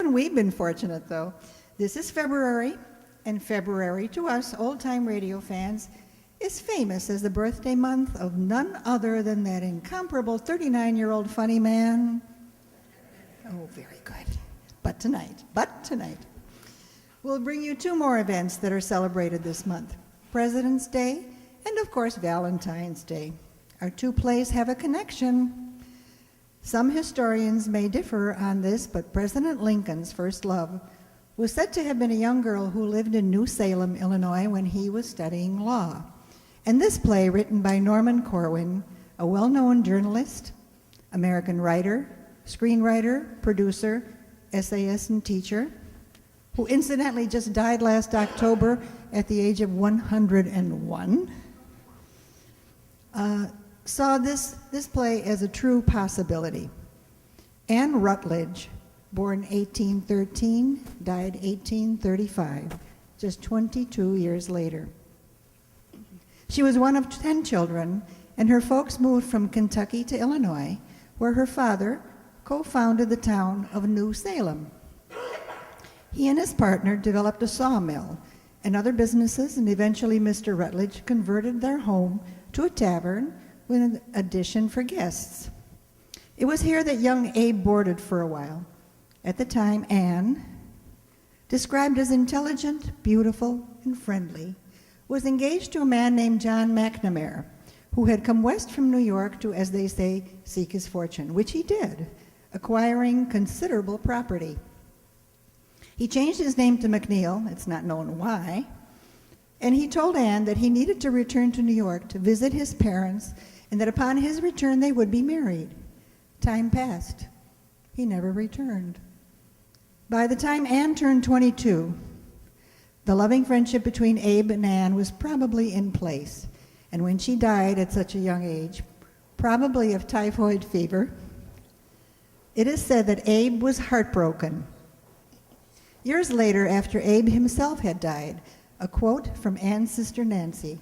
Haven't we been fortunate, though? This is February, and February to us old-time radio fans is famous as the birthday month of none other than that incomparable 39-year-old funny man. Oh, very good. But tonight, we'll bring you two more events that are celebrated this month. President's Day and, of course, Valentine's Day. Our two plays have a connection. Some historians may differ on this, but President Lincoln's first love was said to have been a young girl who lived in New Salem, Illinois, when he was studying law. And this play, written by Norman Corwin, a well-known journalist, American writer, screenwriter, producer, essayist, and teacher, who incidentally just died last October at the age of 101, saw this play as a true possibility. Anne Rutledge, born 1813, died 1835, just 22 years later. She was one of 10 children, and her folks moved from Kentucky to Illinois, where her father co-founded the town of New Salem. He and his partner developed a sawmill and other businesses, and eventually Mr. Rutledge converted their home to a tavern with an addition for guests. It was here that young Abe boarded for a while. At the time, Anne, described as intelligent, beautiful, and friendly, was engaged to a man named John McNamara, who had come west from New York to, as they say, seek his fortune, which he did, acquiring considerable property. He changed his name to McNeil, it's not known why, and he told Anne that he needed to return to New York to visit his parents, and that upon his return they would be married. Time passed. He never returned. By the time Anne turned 22, the loving friendship between Abe and Anne was probably in place, and when she died at such a young age, probably of typhoid fever, it is said that Abe was heartbroken. Years later, after Abe himself had died, a quote from Anne's sister Nancy: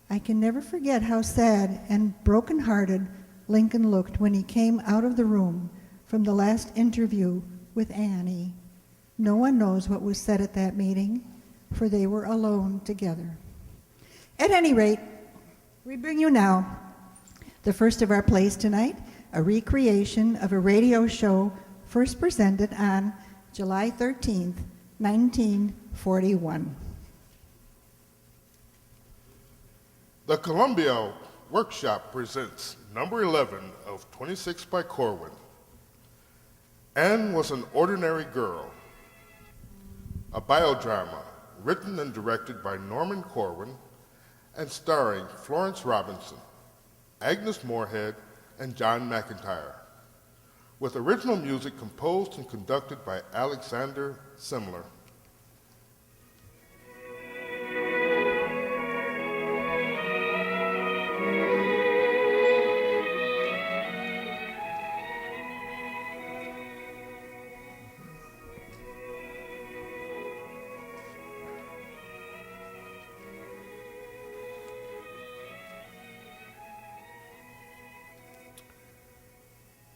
"I can never forget how sad and broken-hearted Lincoln looked when he came out of the room from the last interview with Annie. No one knows what was said at that meeting, for they were alone together." At any rate, we bring you now the first of our plays tonight, a recreation of a radio show first presented on July 13th, 1941. The Columbia Workshop presents number 11 of 26 by Corwin. Anne was an ordinary girl, a biodrama written and directed by Norman Corwin and starring Florence Robinson, Agnes Moorehead, and John McIntyre, with original music composed and conducted by Alexander Simler.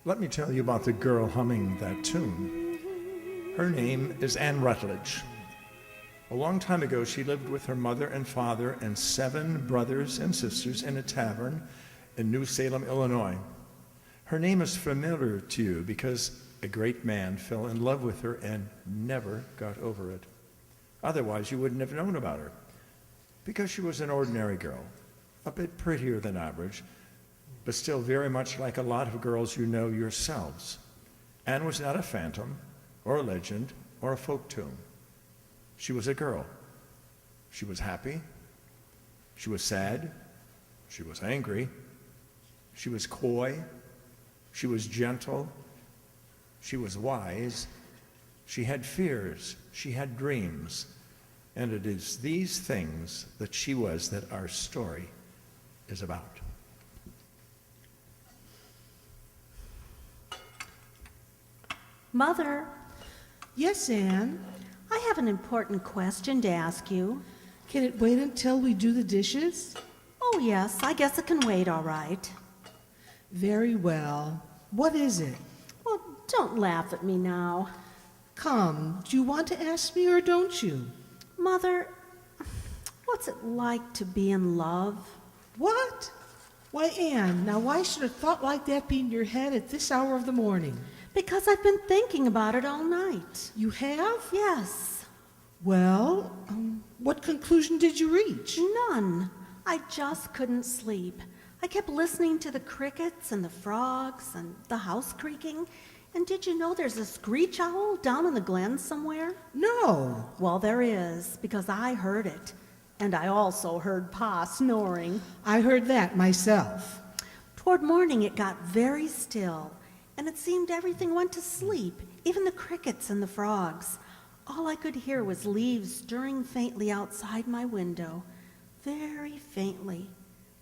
Let me tell you about the girl humming that tune. Her name is Anne Rutledge. A long time ago, she lived with her mother and father and 7 brothers and sisters in a tavern in New Salem, Illinois. Her name is familiar to you because a great man fell in love with her and never got over it. Otherwise, you wouldn't have known about her, because she was an ordinary girl, a bit prettier than average, but still very much like a lot of girls you know yourselves. Anne was not a phantom, or a legend, or a folk tune. She was a girl. She was happy. She was sad. She was angry. She was coy. She was gentle. She was wise. She had fears. She had dreams. And it is these things that she was that our story is about. Mother, Yes, Anne. I have an important question to ask you. Can it wait until we do the dishes? Oh, yes, I guess it can wait all right. Very well. What is it? Well, don't laugh at me now. Come, do you want to ask me or don't you? Mother, what's it like to be in love? What? Why, Anne, now why should a thought like that be in your head at this hour of the morning? Because I've been thinking about it all night. You have? Yes, Well, what conclusion did you reach? none. I just couldn't sleep. I kept listening to the crickets and the frogs and the house creaking. And did you know there's a screech owl down in the glen somewhere? No. Well, there is, because I heard it. And I also heard Pa snoring. I heard that myself. Toward morning, it got very still, and it seemed everything went to sleep, even the crickets and the frogs. All I could hear was leaves stirring faintly outside my window, very faintly.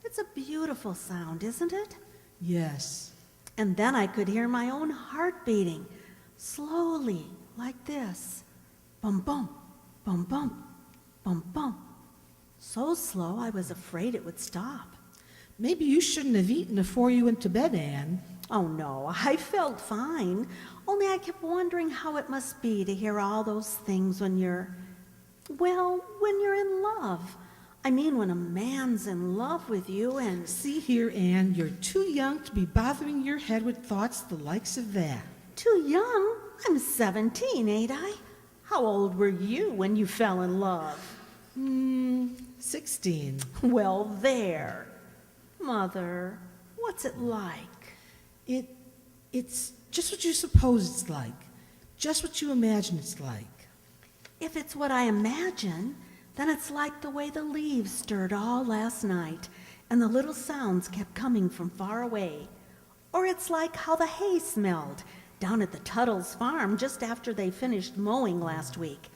It's a beautiful sound, isn't it? Yes. And then I could hear my own heart beating, slowly, like this. Bum, bum, bum, bum, bum, bum. So slow I was afraid it would stop. Maybe you shouldn't have eaten before you went to bed, Anne. Oh no, I felt fine. Only I kept wondering how it must be to hear all those things when you're in love. I mean, when a man's in love with you and... See here, Anne, you're too young to be bothering your head with thoughts the likes of that. Too young? I'm 17, ain't I? How old were you when you fell in love? 16. Well, there. Mother, what's it like? It's just what you suppose it's like. Just what you imagine it's like. If it's what I imagine, then it's like the way the leaves stirred all last night and the little sounds kept coming from far away. Or it's like how the hay smelled down at the Tuttles farm just after they finished mowing last week.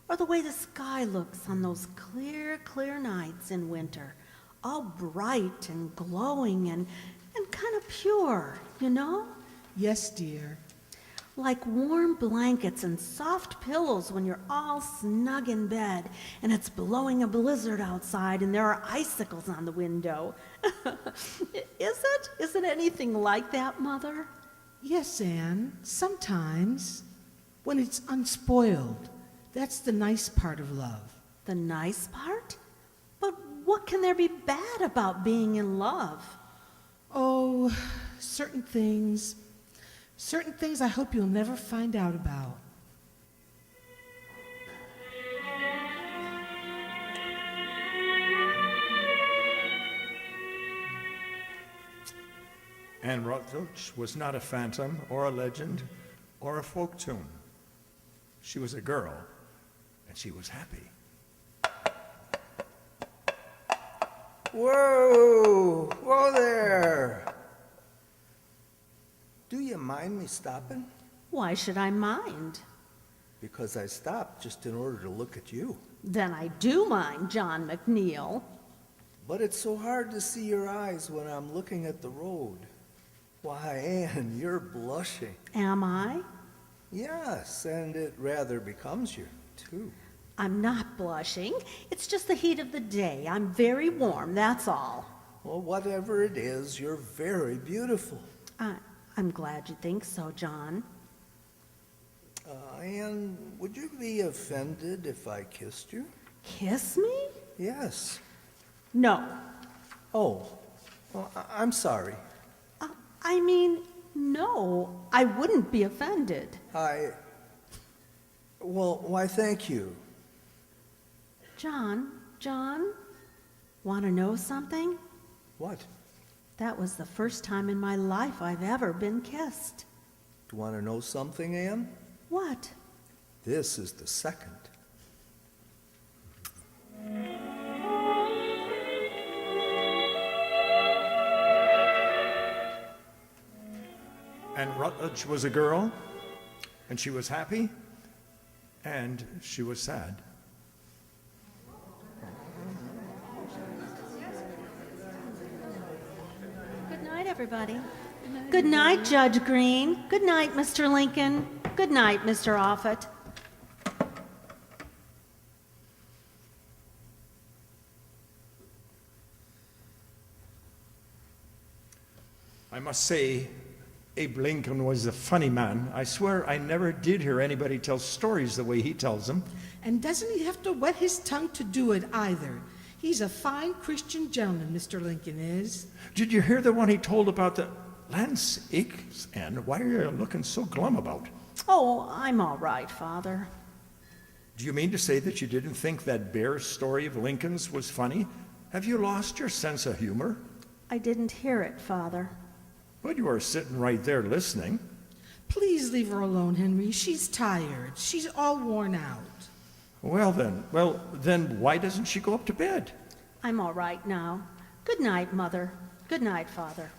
Or the way the sky looks on those clear, clear nights in winter, all bright and glowing and kind of pure, you know? Yes, dear. Like warm blankets and soft pillows when you're all snug in bed and it's blowing a blizzard outside and there are icicles on the window. Is it? Is it anything like that, Mother? Yes, Anne, sometimes. When it's unspoiled. That's the nice part of love. The nice part? But what can there be bad about being in love? Oh, certain things. Certain things I hope you'll never find out about. Anne Rutledge was not a phantom or a legend or a folk tune. She was a girl, and she was happy. Whoa! Whoa there! Do you mind me stopping? Why should I mind? Because I stopped just in order to look at you. Then I do mind, John McNeil. But it's so hard to see your eyes when I'm looking at the road. Why, Anne, you're blushing. Am I? Yes, and it rather becomes you, too. I'm not blushing. It's just the heat of the day. I'm very warm, that's all. Well, whatever it is, you're very beautiful. I'm glad you think so, John. Anne, would you be offended if I kissed you? Kiss me? Yes. No. Oh, well, I'm sorry. I mean, no, I wouldn't be offended. Well, why, thank you. John, want to know something? What? That was the first time in my life I've ever been kissed. Do you want to know something, Anne? What? This is the second. Anne Rutledge was a girl, and she was happy, and she was sad. Good night, everybody. Good night, Judge Green. Good night, Mr. Lincoln. Good night, Mr. Offutt. I must say, Abe Lincoln was a funny man. I swear I never did hear anybody tell stories the way he tells them. And doesn't he have to wet his tongue to do it either? He's a fine Christian gentleman, Mr. Lincoln is. Did you hear the one he told about the Lance Aches? And why are you looking so glum about? Oh, I'm all right, Father. Do you mean to say that you didn't think that bear story of Lincoln's was funny? Have you lost your sense of humor? I didn't hear it, Father. But you are sitting right there listening. Please leave her alone, Henry. She's tired. She's all worn out. Well then, why doesn't she go up to bed? I'm all right now. Good night, Mother. Good night, Father.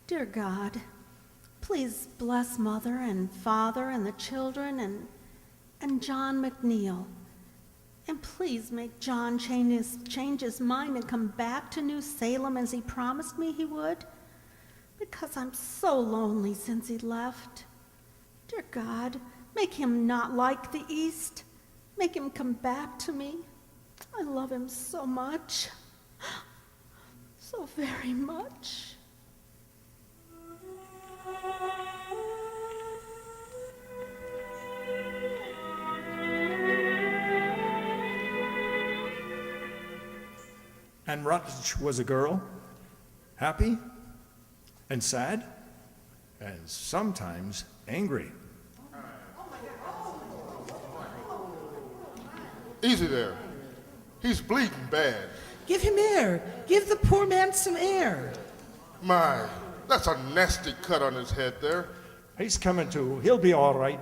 Dear God, please bless Mother and Father and the children and John McNeil. And please make John change his mind and come back to New Salem as he promised me he would, because I'm so lonely since he left. Dear God, make him not like the East. Make him come back to me. I love him so much, so very much. And Rutledge was a girl, happy and sad, and sometimes angry. Easy there. He's bleeding bad. Give him air. Give the poor man some air. My, that's a nasty cut on his head there. He's coming to. He'll be all right.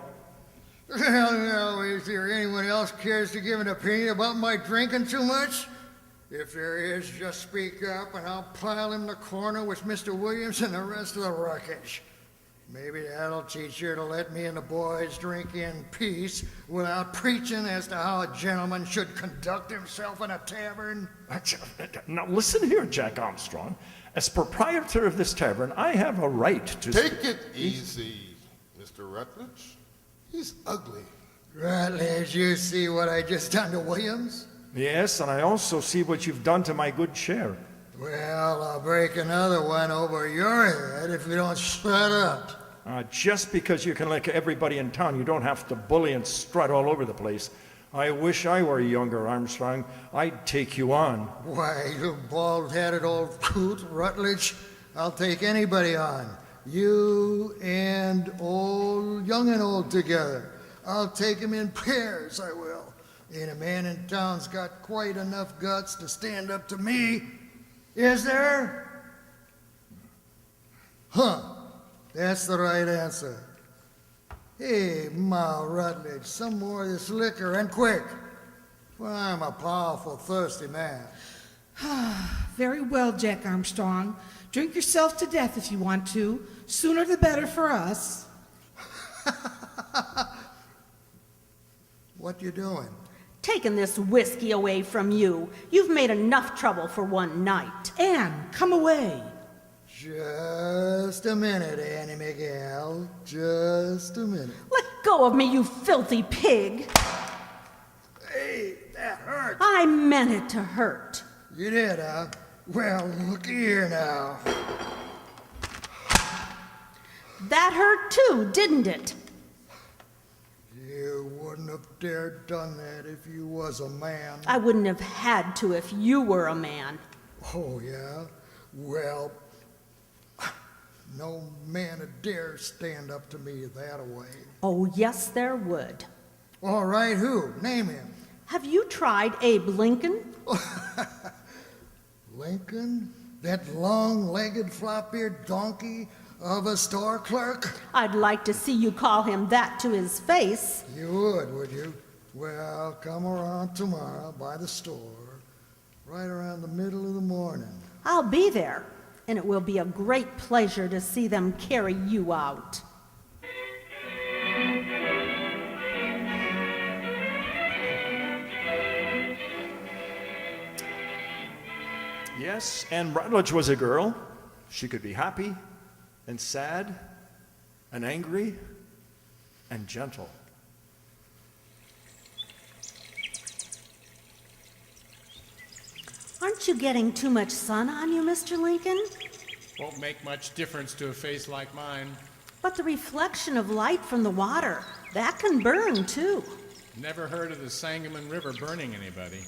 Well, now, is there anyone else cares to give an opinion about my drinking too much? If there is, just speak up and I'll pile him in the corner with Mr. Williams and the rest of the wreckage. Maybe that'll teach you to let me and the boys drink in peace without preaching as to how a gentleman should conduct himself in a tavern. Now listen here, Jack Armstrong. As proprietor of this tavern, I have a right to... Take it easy, Mr. Rutledge. He's ugly. Rutledge, you see what I just done to Williams? Yes, and I also see what you've done to my good chair. Well, I'll break another one over your head if you don't shut up. Just because you can lick everybody in town, you don't have to bully and strut all over the place. I wish I were younger, Armstrong. I'd take you on. Why, you bald-headed old coot, Rutledge, I'll take anybody on. You and young and old together. I'll take 'em in pairs, I will. Ain't a man in town's got quite enough guts to stand up to me. Is there? Huh. That's the right answer. Hey, Ma Rutledge, some more of this liquor, and quick. For I'm a powerful thirsty man. Very well, Jack Armstrong. Drink yourself to death if you want to. Sooner the better for us. What you doing? Taking this whiskey away from you. You've made enough trouble for one night. Anne, come away. Just a minute, Annie Miguel. Just a minute. Let go of me, you filthy pig. Hey, that hurt. I meant it to hurt. You did, huh? Well, look here now. That hurt too, didn't it? You wouldn't have dared done that if you was a man. I wouldn't have had to if you were a man. Oh, yeah? Well, no man would dare stand up to me that-a-way. Oh, yes, there would. All right, who? Name him. Have you tried Abe Lincoln? Lincoln? That long-legged, flop-eared donkey of a store clerk? I'd like to see you call him that to his face. You would you? Well, come around tomorrow by the store, right around the middle of the morning. I'll be there, and it will be a great pleasure to see them carry you out. Yes, Anne Rutledge was a girl. She could be happy and sad and angry and gentle. Aren't you getting too much sun on you, Mr. Lincoln? Won't make much difference to a face like mine. But the reflection of light from the water, that can burn too. Never heard of the Sangamon River burning anybody.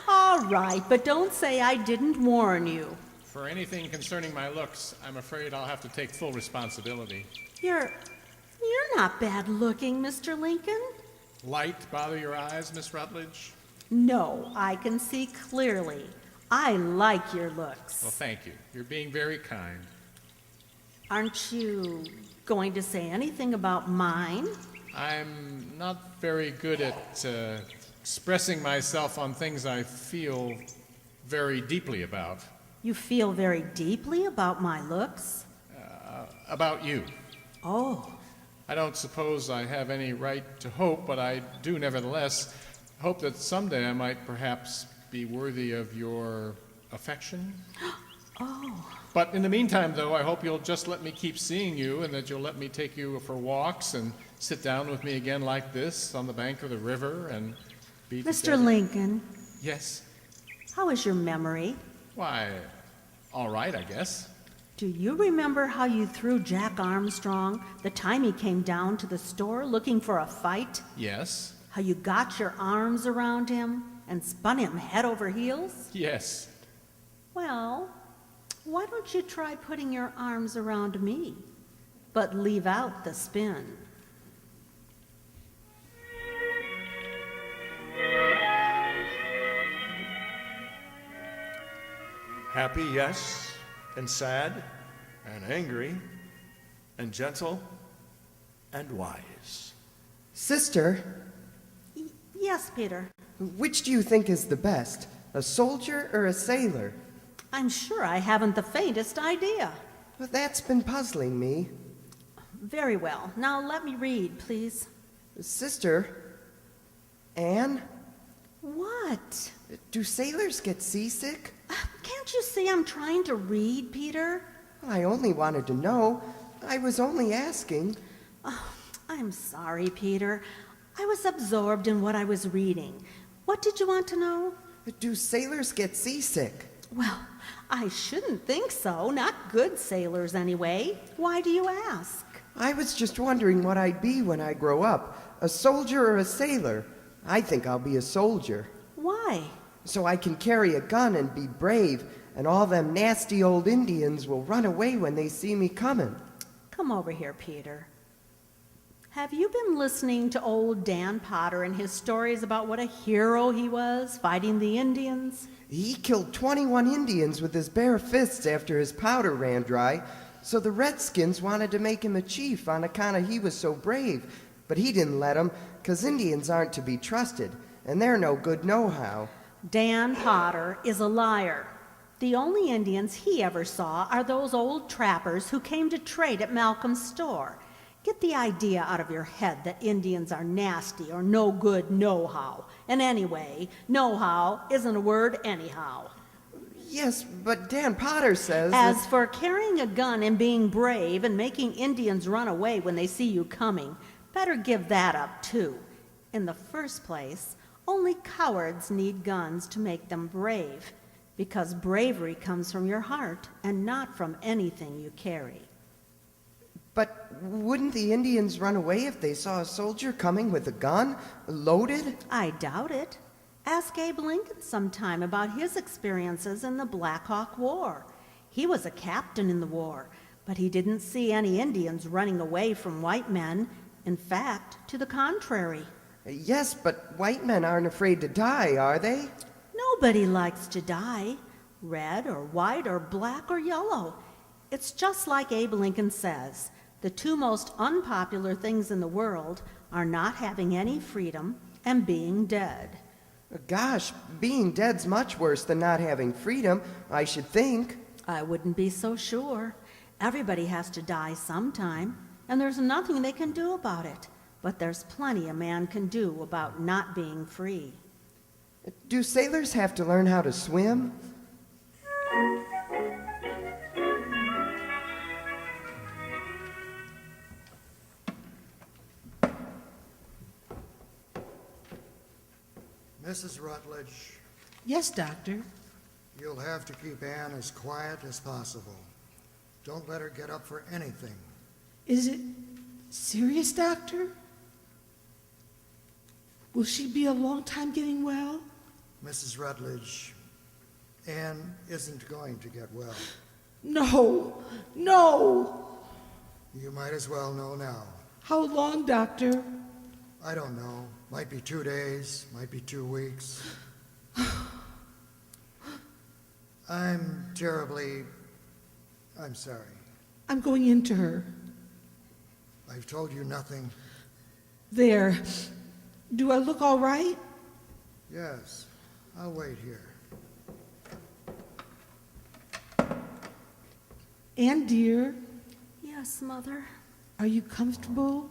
All right, but don't say I didn't warn you. For anything concerning my looks, I'm afraid I'll have to take full responsibility. You're not bad looking, Mr. Lincoln. Light bother your eyes, Miss Rutledge? No, I can see clearly. I like your looks. Well, thank you. You're being very kind. Aren't you going to say anything about mine? I'm not very good at expressing myself on things I feel very deeply about. You feel very deeply about my looks? About you. Oh, I don't suppose I have any right to hope, but I do nevertheless hope that someday I might perhaps be worthy of your affection. oh. But in the meantime, though, I hope you'll just let me keep seeing you and that you'll let me take you for walks and sit down with me again like this on the bank of the river and be Mr. together. Lincoln, Yes. how is your memory? Why, all right, I guess. Do you remember how you threw Jack Armstrong the time he came down to the store looking for a fight? Yes. How you got your arms around him and spun him head over heels? Yes. Well, why don't you try putting your arms around me, but leave out the spin? Happy, yes, and sad, and angry, and gentle, and wise. Sister, Yes, Peter. which do you think is the best, a soldier or a sailor? I'm sure I haven't the faintest idea. Well, that's been puzzling me. Very well. Now let me read, please. Sister, Anne, What? do sailors get seasick? Can't you see I'm trying to read, Peter? I only wanted to know. I was only asking. I'm sorry, Peter. I was absorbed in what I was reading. What did you want to know? Do sailors get seasick? Well, I shouldn't think so. Not good sailors, anyway. Why do you ask? I was just wondering what I'd be when I grow up, a soldier or a sailor. I think I'll be a soldier, Why? so I can carry a gun and be brave, and all them nasty old Indians will run away when they see me coming. Come over here, Peter. Have you been listening to old Dan Potter and his stories about what a hero he was fighting the Indians? He killed 21 Indians with his bare fists after his powder ran dry, so the Redskins wanted to make him a chief on account of he was so brave. But he didn't let 'em, 'cause Indians aren't to be trusted, and they're no good nohow. Dan Potter is a liar. The only Indians he ever saw are those old trappers who came to trade at Malcolm's store. Get the idea out of your head that Indians are nasty or no good nohow. And anyway, nohow isn't a word anyhow. Yes, but Dan Potter says As for carrying a gun and being brave and making Indians run away when they see you coming, better give that up too. In the first place, only cowards need guns to make them brave, because bravery comes from your heart and not from anything you carry. But wouldn't the Indians run away if they saw a soldier coming with a gun, loaded? I doubt it. Ask Abe Lincoln sometime about his experiences in the Black Hawk War. He was a captain in the war, but he didn't see any Indians running away from white men. In fact, to the contrary. Yes, but white men aren't afraid to die, are they? Nobody likes to die, red or white or black or yellow. It's just like Abe Lincoln says. The two most unpopular things in the world are not having any freedom and being dead. Gosh, being dead's much worse than not having freedom, I should think. I wouldn't be so sure. Everybody has to die sometime, and there's nothing they can do about it. But there's plenty a man can do about not being free. Do sailors have to learn how to swim? Mrs. Rutledge, Yes, doctor. You'll have to keep Anne as quiet as possible. Don't let her get up for anything. Is it serious, doctor? Will she be a long time getting well? Mrs. Rutledge, Anne isn't going to get well. No, no. You might as well know now. How long, doctor? I don't know. Might be 2 days, might be 2 weeks. I'm sorry. I'm going into her. I've told you nothing. There. Do I look all right? Yes, I'll wait here. Anne, dear, Yes, Mother. are you comfortable?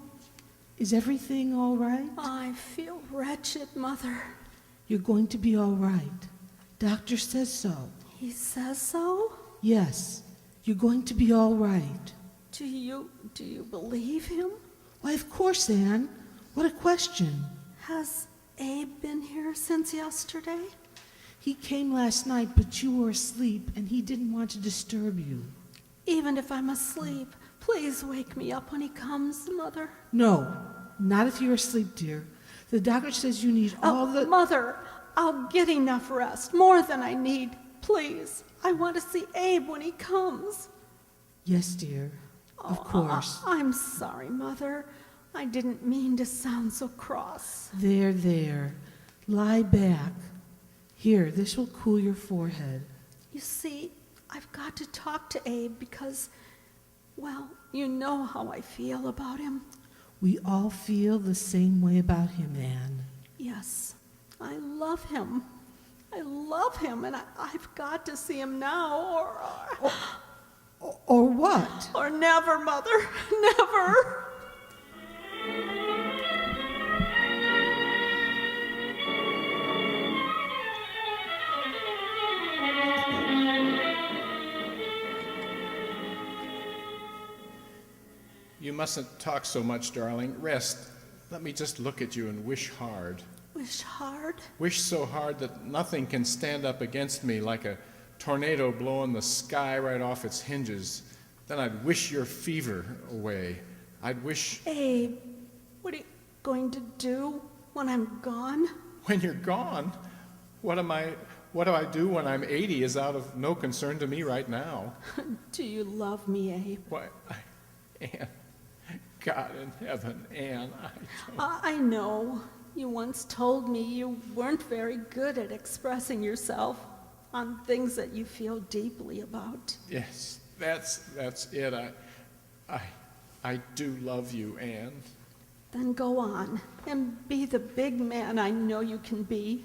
Is everything all right? I feel wretched, Mother. You're going to be all right. Doctor says so. He says so? Yes, you're going to be all right. Do you believe him? Why, of course, Anne. What a question. Has Abe been here since yesterday? He came last night, but you were asleep, and he didn't want to disturb you. Even if I'm asleep, please wake me up when he comes, Mother. No, not if you're asleep, dear. The doctor says you need all the... Mother, I'll get enough rest, more than I need. Please, I want to see Abe when he comes. Yes, dear, of course. I'm sorry, Mother. I didn't mean to sound so cross. There. Lie back. Here, this will cool your forehead. You see, I've got to talk to Abe because, well, you know how I feel about him. We all feel the same way about him, Anne. Yes, I love him. I love him, and I've got to see him now, Or what? or never, Mother, never. You mustn't talk so much, darling. Rest. Let me just look at you and wish hard. Wish hard? Wish so hard that nothing can stand up against me like a tornado blowing the sky right off its hinges. Then I'd wish your fever away. I'd wish... Abe, what are you going to do when I'm gone? When you're gone? What do I do when I'm 80 is out of no concern to me right now. Do you love me, Abe? Why, Anne, God in heaven, Anne, I know. You once told me you weren't very good at expressing yourself on things that you feel deeply about. Yes, that's it. I do love you, Anne. Then go on and be the big man I know you can be.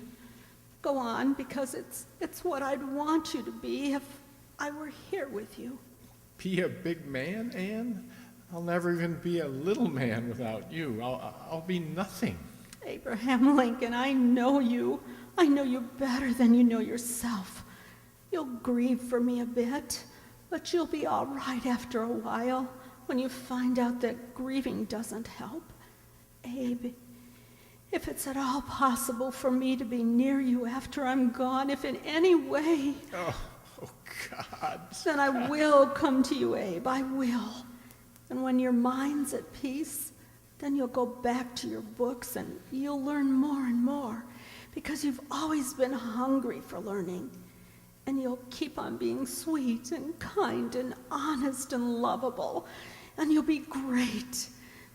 Go on, because it's what I'd want you to be if I were here with you. Be a big man, Anne? I'll never even be a little man without you. I'll be nothing. Abraham Lincoln, I know you. I know you better than you know yourself. You'll grieve for me a bit, but you'll be all right after a while when you find out that grieving doesn't help. Abe, if it's at all possible for me to be near you after I'm gone, if in any way, Oh God. then I will come to you, Abe, I will. And when your mind's at peace, then you'll go back to your books and you'll learn more and more because you've always been hungry for learning. And you'll keep on being sweet and kind and honest and lovable. And you'll be great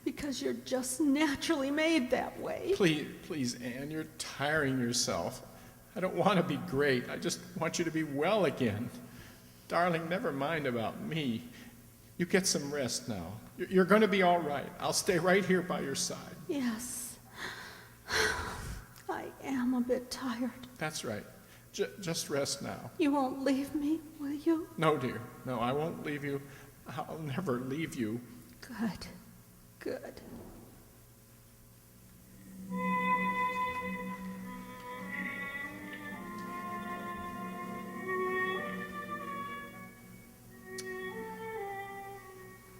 because you're just naturally made that way. Please, Anne, you're tiring yourself. I don't want to be great. I just want you to be well again. Darling, never mind about me. You get some rest now. You're going to be all right. I'll stay right here by your side. Yes. I am a bit tired. That's right. Just rest now. You won't leave me, will you? No, dear. No, I won't leave you. I'll never leave you. Good. Good.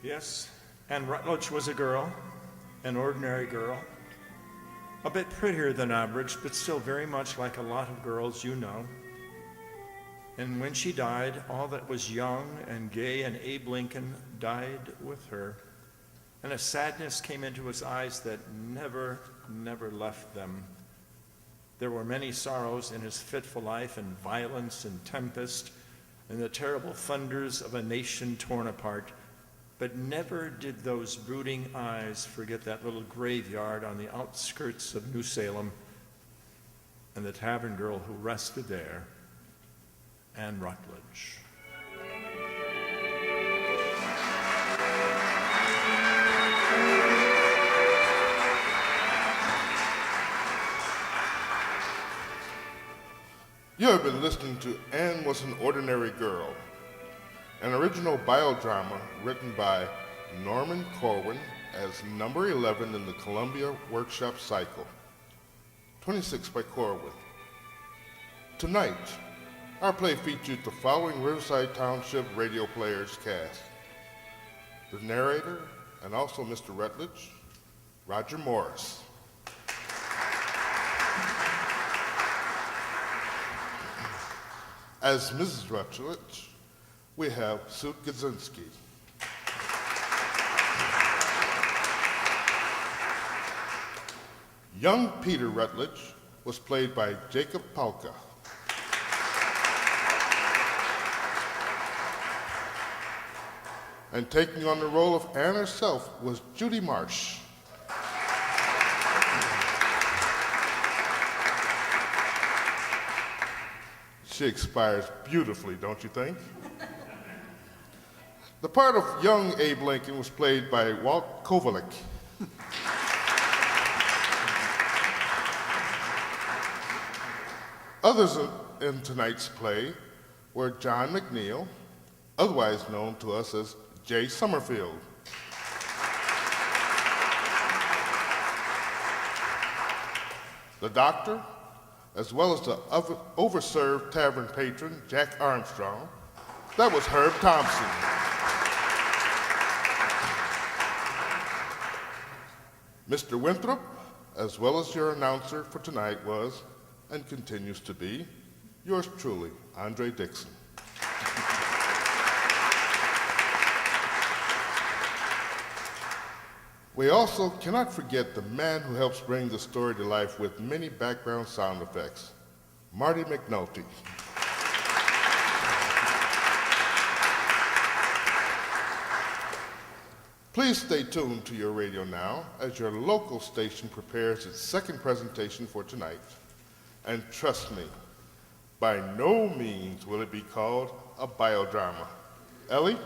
Yes, Anne Rutledge was a girl, an ordinary girl. A bit prettier than average, but still very much like a lot of girls you know. And when she died, all that was young and gay and Abe Lincoln died with her. And a sadness came into his eyes that never left them. There were many sorrows in his fitful life, and violence and tempest, and the terrible thunders of a nation torn apart. But never did those brooding eyes forget that little graveyard on the outskirts of New Salem and the tavern girl who rested there, Anne Rutledge. You have been listening to Anne Was an Ordinary Girl, an original biodrama written by Norman Corwin as number 11 in the Columbia Workshop Cycle, 26 by Corwin. Tonight, our play featured the following Riverside Township radio players cast. The narrator and also Mr. Rutledge, Roger Morris. As Mrs. Rutledge, we have Sue Kaczynski. Young Peter Rutledge was played by Jacob Palka. And taking on the role of Anne herself was Judy Marsh. She expires beautifully, don't you think? The part of young Abe Lincoln was played by Walt Kovalik. Others in tonight's play were John McNeil, otherwise known to us as Jay Summerfield. The doctor, as well as the overserved tavern patron, Jack Armstrong. That was Herb Thompson. Mr. Winthrop, as well as your announcer for tonight was, and continues to be, yours truly, Andre Dixon. We also cannot forget the man who helps bring the story to life with many background sound effects, Marty McNulty. Please stay tuned to your radio now as your local station prepares its second presentation for tonight. And trust me, by no means will it be called a biodrama. Ellie?